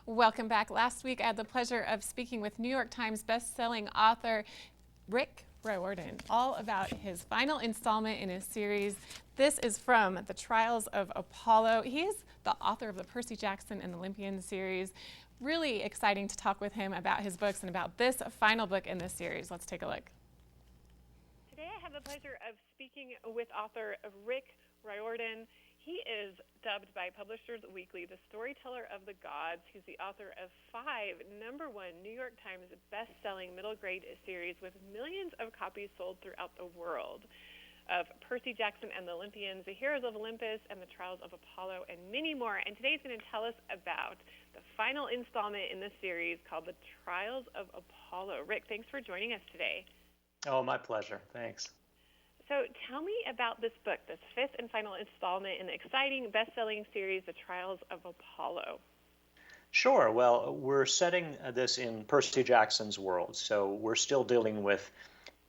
Welcome back. Last week, I had the pleasure of speaking with New York Times bestselling author Riordan, all about his final installment in his series. This is from The Trials of Apollo. He is the author of the Percy Jackson and Olympian series. Really exciting to talk with him about his books and about this final book in this series. Let's take a look. Today, I have the pleasure of speaking with author Riordan. He is dubbed by Publishers Weekly the storyteller of the gods. He's the author of 5 #1 New York Times best-selling middle-grade series with millions of copies sold throughout the world of Percy Jackson and the Olympians, The Heroes of Olympus, and The Trials of Apollo, and many more. And today he's going to tell us about the final installment in this series called The Trials of Apollo. Rick, thanks for joining us today. Oh, my pleasure. Thanks. So tell me about this book, this 5th and final installment in the exciting best-selling series, The Trials of Apollo. Sure. Well, we're setting this in Percy Jackson's world, so we're still dealing with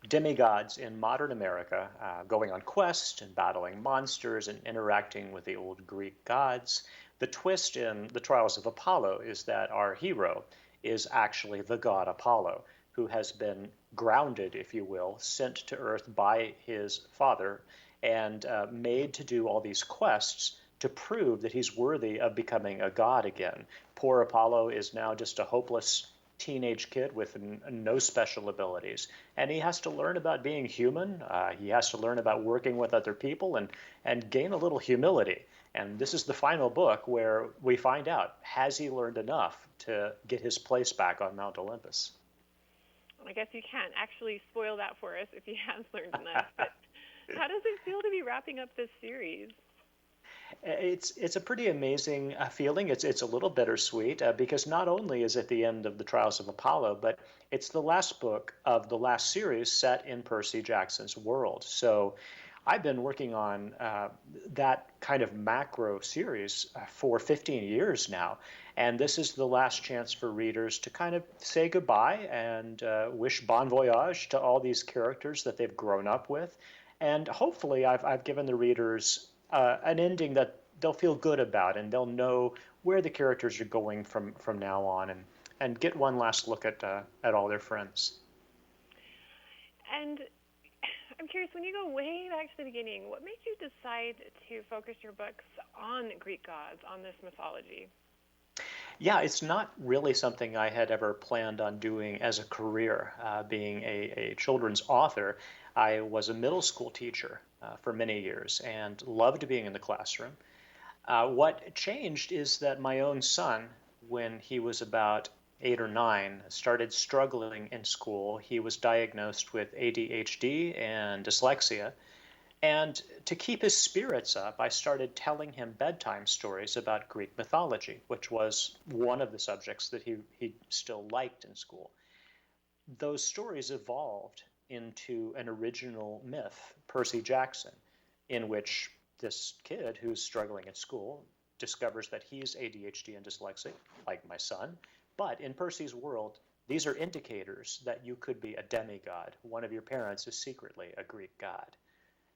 demigods in modern America, going on quests and battling monsters and interacting with the old Greek gods. The twist in The Trials of Apollo is that our hero is actually the god Apollo, who has been grounded, if you will, sent to Earth by his father, and made to do all these quests to prove that he's worthy of becoming a god again. Poor Apollo is now just a hopeless teenage kid with no special abilities, and he has to learn about being human. He has to learn about working with other people and gain a little humility. And this is the final book where we find out, has he learned enough to get his place back on Mount Olympus? I guess you can't actually spoil that for us if he has learned enough. But how does it feel to be wrapping up this series? It's a pretty amazing feeling. It's a little bittersweet because not only is it the end of the Trials of Apollo, but it's the last book of the last series set in Percy Jackson's world. So I've been working on that kind of macro series for 15 years now. And this is the last chance for readers to kind of say goodbye and wish bon voyage to all these characters that they've grown up with. And hopefully I've given the readers an ending that they'll feel good about, and they'll know where the characters are going from now on, and get one last look at all their friends. And I'm curious, when you go way back to the beginning, what made you decide to focus your books on Greek gods, on this mythology? Yeah, it's not really something I had ever planned on doing as a career. Being a children's author, I was a middle school teacher for many years and loved being in the classroom. What changed is that my own son, when he was about 8 or 9, started struggling in school. He was diagnosed with ADHD and dyslexia. And to keep his spirits up, I started telling him bedtime stories about Greek mythology, which was one of the subjects that he still liked in school. Those stories evolved into an original myth, Percy Jackson, in which this kid who's struggling at school discovers that he's ADHD and dyslexic, like my son. But in Percy's world, these are indicators that you could be a demigod. One of your parents is secretly a Greek god.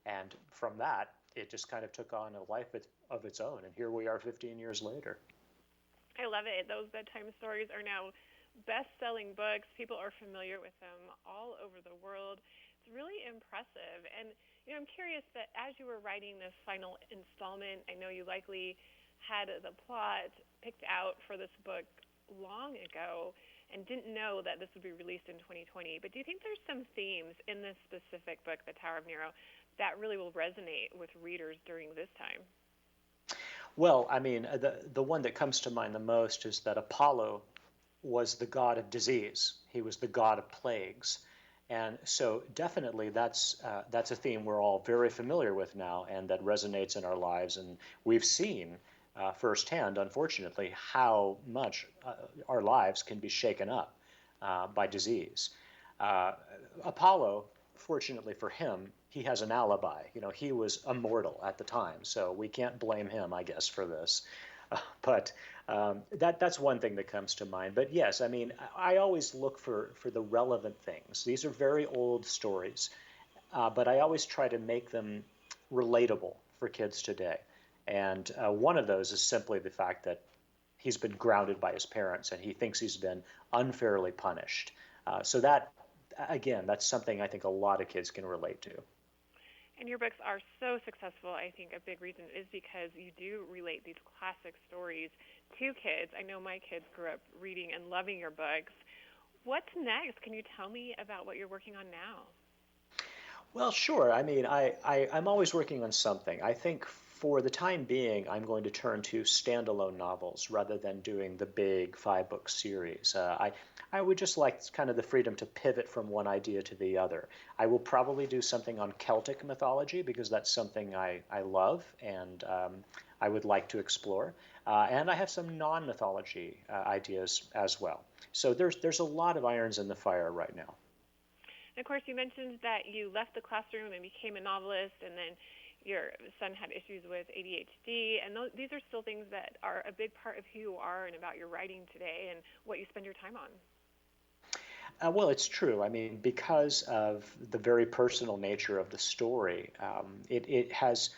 And from that, it just kind of took on a life of its own. And here we are 15 years later. I love it. Those bedtime stories are now best-selling books. People are familiar with them all over the world. It's really impressive. And I'm curious that as you were writing this final installment, I know you likely had the plot picked out for this book long ago and didn't know that this would be released in 2020. But do you think there's some themes in this specific book, The Tower of Nero, that really will resonate with readers during this time? Well, I mean, the one that comes to mind the most is that Apollo was the god of disease. He was the god of plagues. And so definitely that's a theme we're all very familiar with now and that resonates in our lives. And we've seen firsthand, unfortunately, how much our lives can be shaken up by disease. Uh, Apollo, fortunately for him, he has an alibi. He was immortal at the time, so we can't blame him, I guess, for this. But that's one thing that comes to mind. But yes, I mean, I always look for the relevant things. These are very old stories, but I always try to make them relatable for kids today. And one of those is simply the fact that he's been grounded by his parents and he thinks he's been unfairly punished. So that, again, that's something I think a lot of kids can relate to. And your books are so successful. I think a big reason is because you do relate these classic stories to kids. I know my kids grew up reading and loving your books. What's next? Can you tell me about what you're working on now? Well, sure. I mean, I'm always working on something. I think for the time being, I'm going to turn to standalone novels rather than doing the big five-book series. I would just like kind of the freedom to pivot from one idea to the other. I will probably do something on Celtic mythology because that's something I love and I would like to explore. And I have some non-mythology ideas as well. So there's a lot of irons in the fire right now. And of course, you mentioned that you left the classroom and became a novelist, and then your son had issues with ADHD, and these are still things that are a big part of who you are and about your writing today and what you spend your time on. Well, it's true. I mean, because of the very personal nature of the story, it has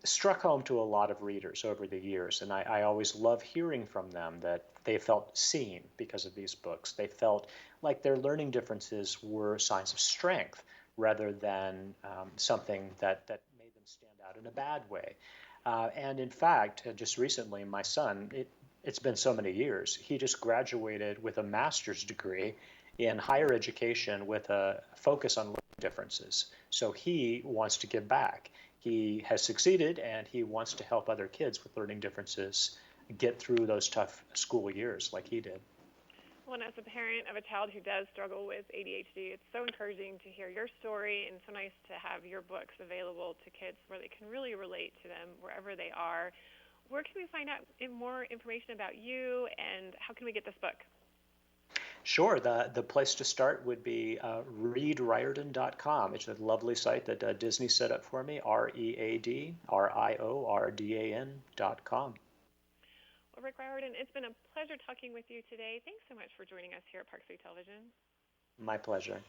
struck home to a lot of readers over the years. And I always love hearing from them that they felt seen because of these books. They felt like their learning differences were signs of strength rather than something that made them stand out in a bad way. And in fact, just recently, my son, it's been so many years, he just graduated with a master's degree in higher education with a focus on learning differences. So he wants to give back. He has succeeded and he wants to help other kids with learning differences get through those tough school years like he did. Well, and as a parent of a child who does struggle with ADHD, it's so encouraging to hear your story and so nice to have your books available to kids where they can really relate to them wherever they are. Where can we find out more information about you, and how can we get this book? Sure, the place to start would be readriordan.com. It's a lovely site that Disney set up for me, ReadRiordan.com. Well, Rick Riordan, it's been a pleasure talking with you today. Thanks so much for joining us here at Park City Television. My pleasure.